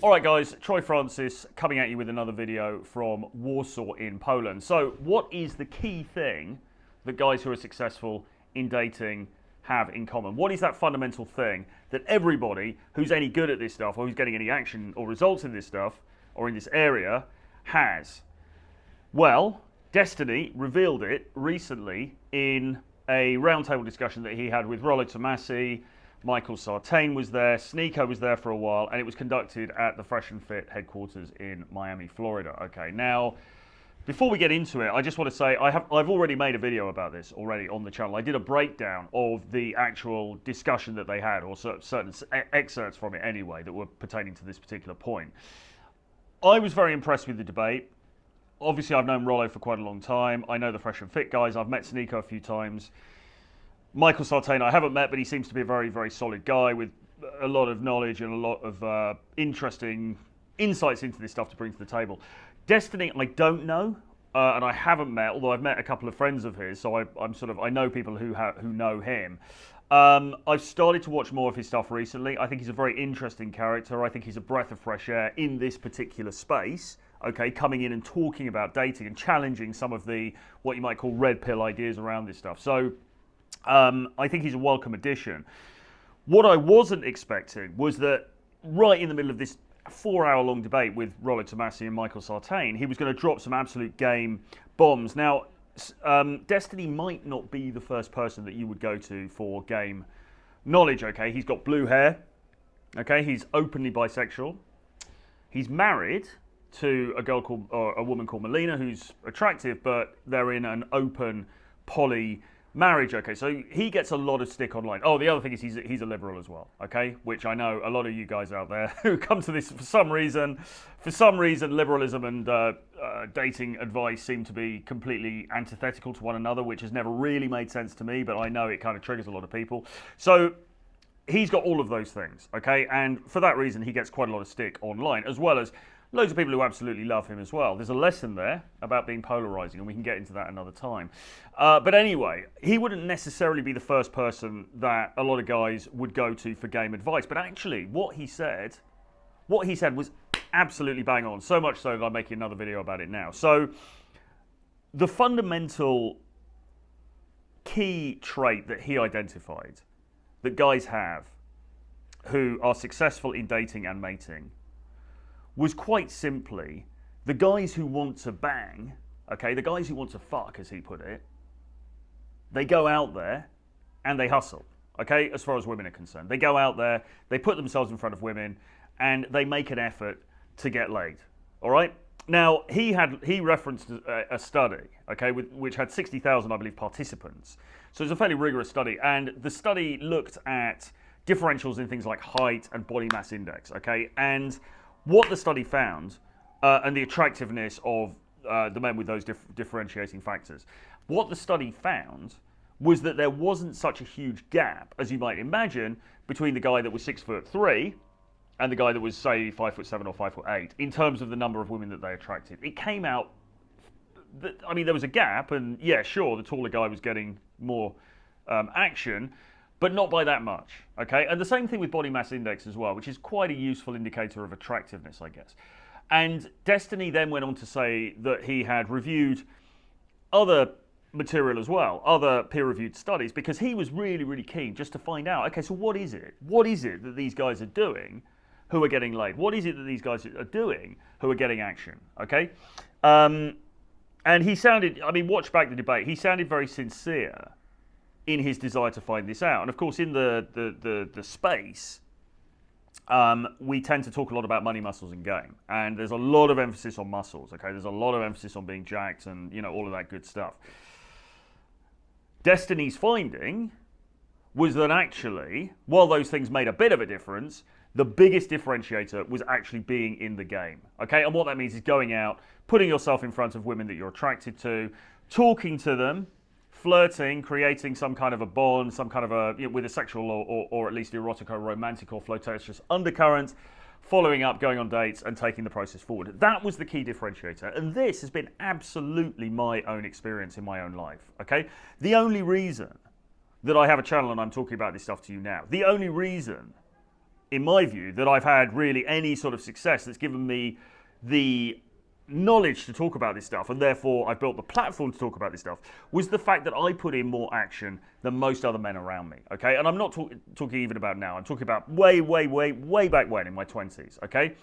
All right, guys, Troy Francis coming at you with another video from Warsaw in Poland. So what is the key thing that guys who are successful in dating have in common? What is that fundamental thing that everybody who's any good at this stuff or who's getting any action or results in this stuff or in this area has? Well, Destiny revealed it recently in a roundtable discussion that he had with Rollo Tomassi. Michael Sartain was there, Sneeko was there for a while, and it was conducted at the Fresh and Fit headquarters in Miami, Florida. Okay, now, before we get into it, I just want to say I've already made a video about this already on the channel. I did a breakdown of the actual discussion that they had, or certain excerpts from it anyway, that were pertaining to this particular point. I was very impressed with the debate. Obviously, I've known Rollo for quite a long time. I know the Fresh and Fit guys. I've met Sneeko a few times. Michael Sartain I haven't met, but he seems to be a very, very solid guy with a lot of knowledge and a lot of interesting insights into this stuff to bring to the table. Destiny, I don't know, and I haven't met, although I've met a couple of friends of his, so I know people who know him. I've started to watch more of his stuff recently. I think he's a very interesting character. I think he's a breath of fresh air in this particular space. Okay, coming in and talking about dating and challenging some of the what you might call red pill ideas around this stuff. So I think he's a welcome addition. What I wasn't expecting was that right in the middle of this 4-hour-long debate with Rollo Tomassi and Michael Sartain, he was going to drop some absolute game bombs. Now, Destiny might not be the first person that you would go to for game knowledge, okay? He's got blue hair, okay? He's openly bisexual. He's married to a woman called Melina, who's attractive, but they're in an open poly marriage, okay, so he gets a lot of stick online. Oh, the other thing is he's a liberal as well, okay, which I know a lot of you guys out there who come to this for some reason, liberalism and dating advice seem to be completely antithetical to one another, which has never really made sense to me, but I know it kind of triggers a lot of people. So he's got all of those things, okay, and for that reason he gets quite a lot of stick online, as well as loads of people who absolutely love him as well. There's a lesson there about being polarizing, and we can get into that another time. But anyway, he wouldn't necessarily be the first person that a lot of guys would go to for game advice. But actually, what he said was absolutely bang on. So much so that I'm making another video about it now. So the fundamental key trait that he identified that guys have who are successful in dating and mating was quite simply the guys who want to bang, okay, the guys who want to fuck, as he put it, they go out there and they hustle, okay, as far as women are concerned. They go out there, they put themselves in front of women, and they make an effort to get laid, all right? Now, he referenced a study, okay, which had 60,000, I believe, participants. So it's a fairly rigorous study, and the study looked at differentials in things like height and body mass index, okay, and what the study found, and the attractiveness of the men with those differentiating factors, what the study found was that there wasn't such a huge gap, as you might imagine, between the guy that was 6'3" and the guy that was, say, 5'7" or 5'8", in terms of the number of women that they attracted. It came out that, I mean, there was a gap, and yeah, sure, the taller guy was getting more action, but not by that much, okay? And the same thing with body mass index as well, which is quite a useful indicator of attractiveness, I guess. And Destiny then went on to say that he had reviewed other material as well, other peer-reviewed studies, because he was really, really keen just to find out, okay, so what is it? What is it that these guys are doing who are getting laid? What is it that these guys are doing who are getting action, okay? And he sounded, I mean, watch back the debate, he sounded very sincere in his desire to find this out. And of course, in the space, we tend to talk a lot about money, muscles, and game. And there's a lot of emphasis on muscles, okay? There's a lot of emphasis on being jacked and, you know, all of that good stuff. Destiny's finding was that actually, while those things made a bit of a difference, the biggest differentiator was actually being in the game, okay? And what that means is going out, putting yourself in front of women that you're attracted to, talking to them, flirting, creating some kind of a bond, some kind of a, you know, with a sexual or at least erotic or romantic or flirtatious undercurrent, following up, going on dates, and taking the process forward. That was the key differentiator. And this has been absolutely my own experience in my own life, okay? The only reason that I have a channel and I'm talking about this stuff to you now, the only reason in my view, that I've had really any sort of success that's given me the knowledge to talk about this stuff, and therefore I built the platform to talk about this stuff, was the fact that I put in more action than most other men around me, okay? And I'm not talking even about now. I'm talking about way back when, in my 20s, okay?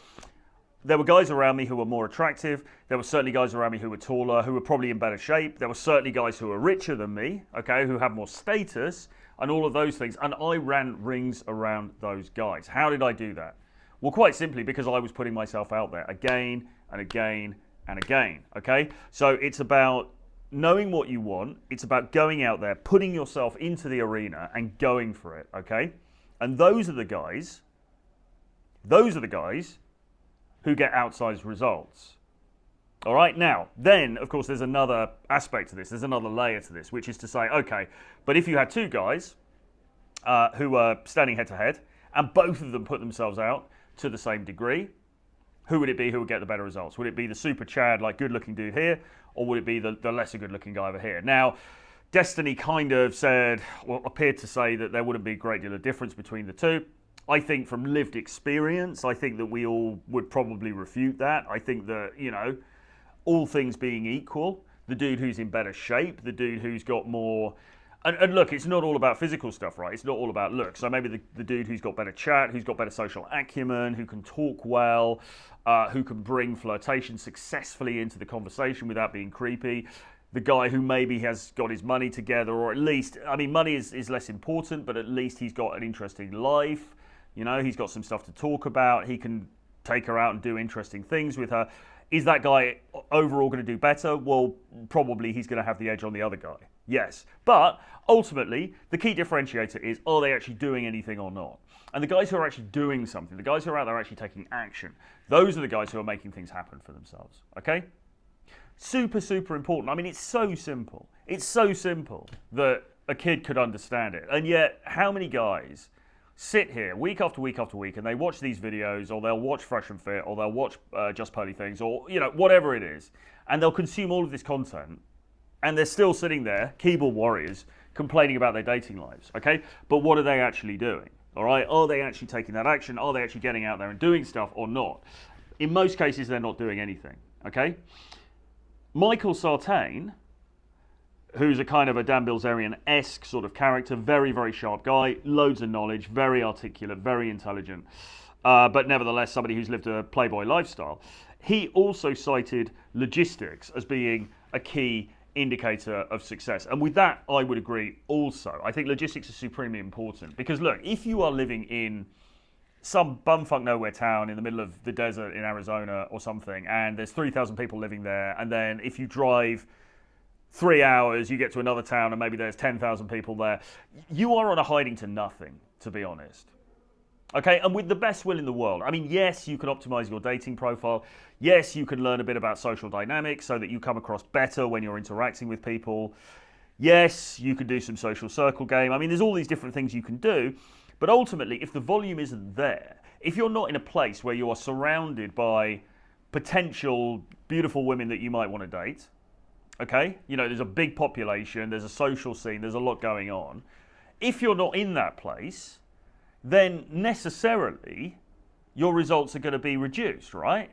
There were guys around me who were more attractive. There were certainly guys around me who were taller, who were probably in better shape. There were certainly guys who were richer than me, okay, who had more status, and all of those things. And I ran rings around those guys. How did I do that? Well, quite simply because I was putting myself out there again and again and again, okay? So it's about knowing what you want. It's about going out there, putting yourself into the arena and going for it, okay? And those are the guys who get outsized results. All right, now, then, of course, there's another aspect to this. There's another layer to this, which is to say, okay, but if you had two guys who were standing head to head, and both of them put themselves out to the same degree, who would it be who would get the better results? Would it be the super Chad, like good-looking dude here, or would it be the lesser good-looking guy over here? Now, Destiny kind of said, well, appeared to say that there wouldn't be a great deal of difference between the two. I think from lived experience, I think that we all would probably refute that. I think that, you know, all things being equal, the dude who's in better shape, the dude who's got more... And look, it's not all about physical stuff, right? It's not all about looks. So maybe the dude who's got better chat, who's got better social acumen, who can talk well, who can bring flirtation successfully into the conversation without being creepy. The guy who maybe has got his money together, or at least, I mean, money is less important, but at least he's got an interesting life. You know, he's got some stuff to talk about. He can take her out and do interesting things with her. Is that guy overall going to do better? Well, probably he's going to have the edge on the other guy. Yes. But ultimately, the key differentiator is, are they actually doing anything or not? And the guys who are actually doing something, the guys who are out there actually taking action, those are the guys who are making things happen for themselves. Okay? Super important. I mean, it's so simple. It's so simple that a kid could understand it. And yet, how many guys sit here week after week after week and they watch these videos, or they'll watch Fresh and Fit, or they'll watch Just Pearly Things, or, you know, whatever it is, and they'll consume all of this content, and they're still sitting there, keyboard warriors, complaining about their dating lives, okay? But what are they actually doing, all right? Are they actually taking that action? Are they actually getting out there and doing stuff or not? In most cases, they're not doing anything, okay? Michael Sartain, who's a kind of a Dan Bilzerian-esque sort of character, very, very sharp guy, loads of knowledge, very articulate, very intelligent, but nevertheless somebody who's lived a playboy lifestyle. He also cited logistics as being a key indicator of success. And with that, I would agree also. I think logistics is supremely important because, look, if you are living in some bumfuck nowhere town in the middle of the desert in Arizona or something, and there's 3,000 people living there, and then if you drive 3 hours, you get to another town and maybe there's 10,000 people there, you are on a hiding to nothing, to be honest. Okay, and with the best will in the world. I mean, yes, you can optimize your dating profile. Yes, you can learn a bit about social dynamics so that you come across better when you're interacting with people. Yes, you can do some social circle game. I mean, there's all these different things you can do. But ultimately, if the volume isn't there, if you're not in a place where you are surrounded by potential beautiful women that you might want to date, okay, you know, there's a big population, there's a social scene, there's a lot going on. If you're not in that place, then necessarily your results are going to be reduced, right?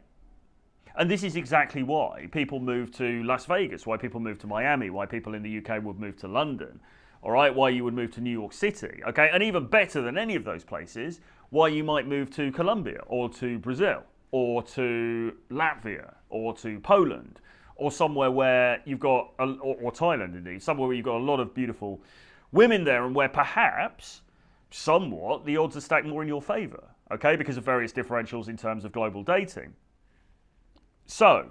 And this is exactly why people move to Las Vegas, why people move to Miami, why people in the UK would move to London, all right, why you would move to New York City, okay? And even better than any of those places, why you might move to Colombia or to Brazil or to Latvia or to Poland or somewhere where you've got, or Thailand indeed, somewhere where you've got a lot of beautiful women there and where perhaps, somewhat, the odds are stacked more in your favour, okay, because of various differentials in terms of global dating. So,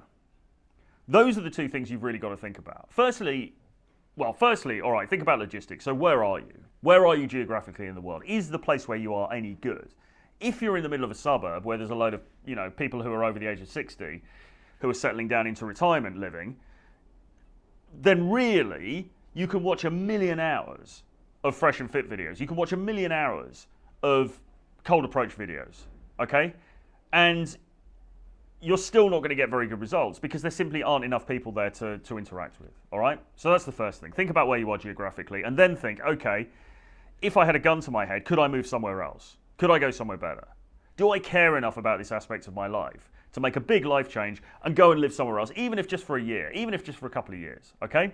those are the two things you've really got to think about. Firstly, all right, think about logistics. So where are you? Where are you geographically in the world? Is the place where you are any good? If you're in the middle of a suburb where there's a load of, you know, people who are over the age of 60 who are settling down into retirement living, then really you can watch 1 million hours of Fresh and Fit videos. You can watch 1 million hours of cold approach videos, okay? And you're still not going to get very good results because there simply aren't enough people there to interact with, all right? So that's the first thing. Think about where you are geographically and then think, okay, if I had a gun to my head, could I move somewhere else? Could I go somewhere better? Do I care enough about this aspect of my life to make a big life change and go and live somewhere else, even if just for a year, even if just for a couple of years, okay?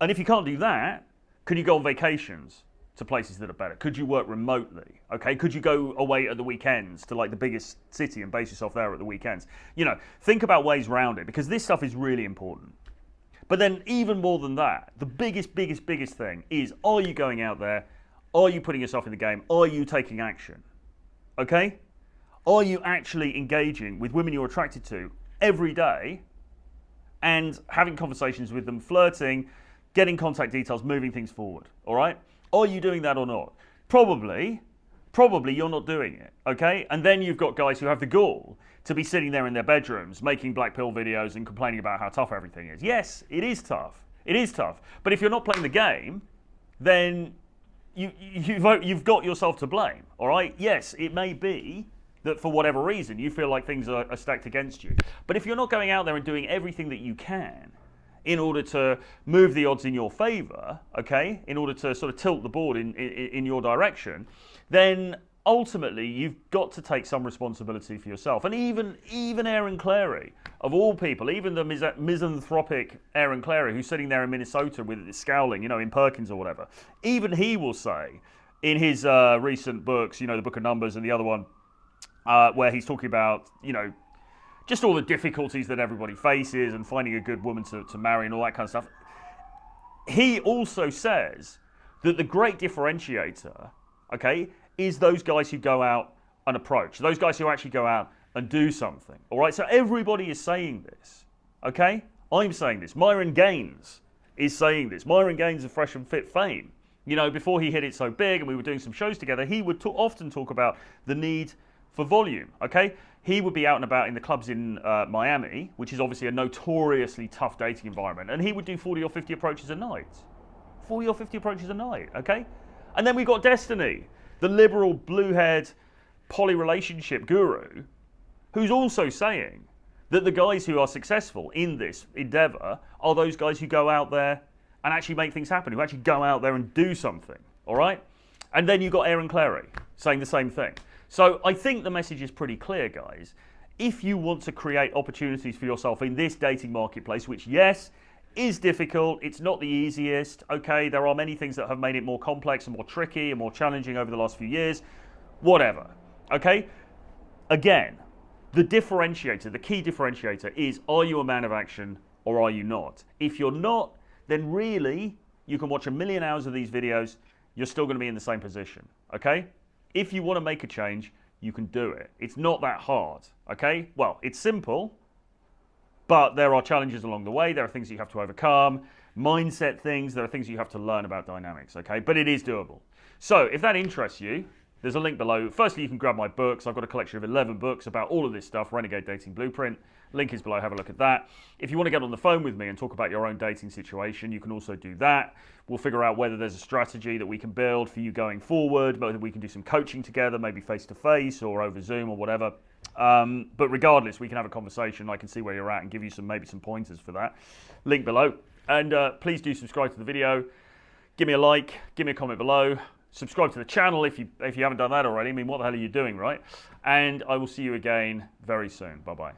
And if you can't do that, could you go on vacations to places that are better? Could you work remotely, okay? Could you go away at the weekends to like the biggest city and base yourself there at the weekends? You know, think about ways around it, because this stuff is really important. But then even more than that, the biggest thing is, are you going out there? Are you putting yourself in the game? Are you taking action, okay? Are you actually engaging with women you're attracted to every day and having conversations with them, flirting, getting contact details, moving things forward, all right? Are you doing that or not? Probably you're not doing it, okay? And then you've got guys who have the gall to be sitting there in their bedrooms making black pill videos and complaining about how tough everything is. Yes, it is tough. It is tough. But if you're not playing the game, then you've got yourself to blame, all right? Yes, it may be that for whatever reason you feel like things are stacked against you. But if you're not going out there and doing everything that you can in order to move the odds in your favor, okay, in order to sort of tilt the board in your direction, then ultimately you've got to take some responsibility for yourself. And even Aaron Clarey, of all people, even the misanthropic Aaron Clarey, who's sitting there in Minnesota with scowling, you know, in Perkins or whatever, even he will say in his recent books, you know, the Book of Numbers and the other one, where he's talking about, you know, just all the difficulties that everybody faces and finding a good woman to marry and all that kind of stuff. He also says that the great differentiator, okay, is those guys who go out and approach, those guys who actually go out and do something, all right? So everybody is saying this, okay? I'm saying this. Myron Gaines is saying this. Myron Gaines of Fresh and Fit fame. You know, before he hit it so big and we were doing some shows together, he would often talk about the need for volume, okay? He would be out and about in the clubs in Miami, which is obviously a notoriously tough dating environment, and he would do 40 or 50 approaches a night. 40 or 50 approaches a night, okay? And then we've got Destiny, the liberal, blue-haired, poly-relationship guru, who's also saying that the guys who are successful in this endeavor are those guys who go out there and actually make things happen, who actually go out there and do something, all right? And then you've got Aaron Clarey saying the same thing. So I think the message is pretty clear, guys. If you want to create opportunities for yourself in this dating marketplace, which, yes, is difficult, it's not the easiest, okay, there are many things that have made it more complex and more tricky and more challenging over the last few years, whatever, okay? Again, the differentiator, the key differentiator is, are you a man of action or are you not? If you're not, then really, you can watch 1 million hours of these videos, you're still going to be in the same position, okay? If you want to make a change, you can do it. It's not that hard, okay? Well, it's simple, but there are challenges along the way. There are things you have to overcome, mindset things. There are things you have to learn about dynamics, okay? But it is doable. So if that interests you, there's a link below. Firstly, you can grab my books. I've got a collection of 11 books about all of this stuff, Renegade Dating Blueprint. Link is below, have a look at that. If you want to get on the phone with me and talk about your own dating situation, you can also do that. We'll figure out whether there's a strategy that we can build for you going forward, whether we can do some coaching together, maybe face-to-face or over Zoom or whatever. But regardless, we can have a conversation. I can see where you're at and give you maybe some pointers for that. Link below. And please do subscribe to the video. Give me a like, give me a comment below. Subscribe to the channel if you haven't done that already. I mean, what the hell are you doing, right? And I will see you again very soon. Bye-bye.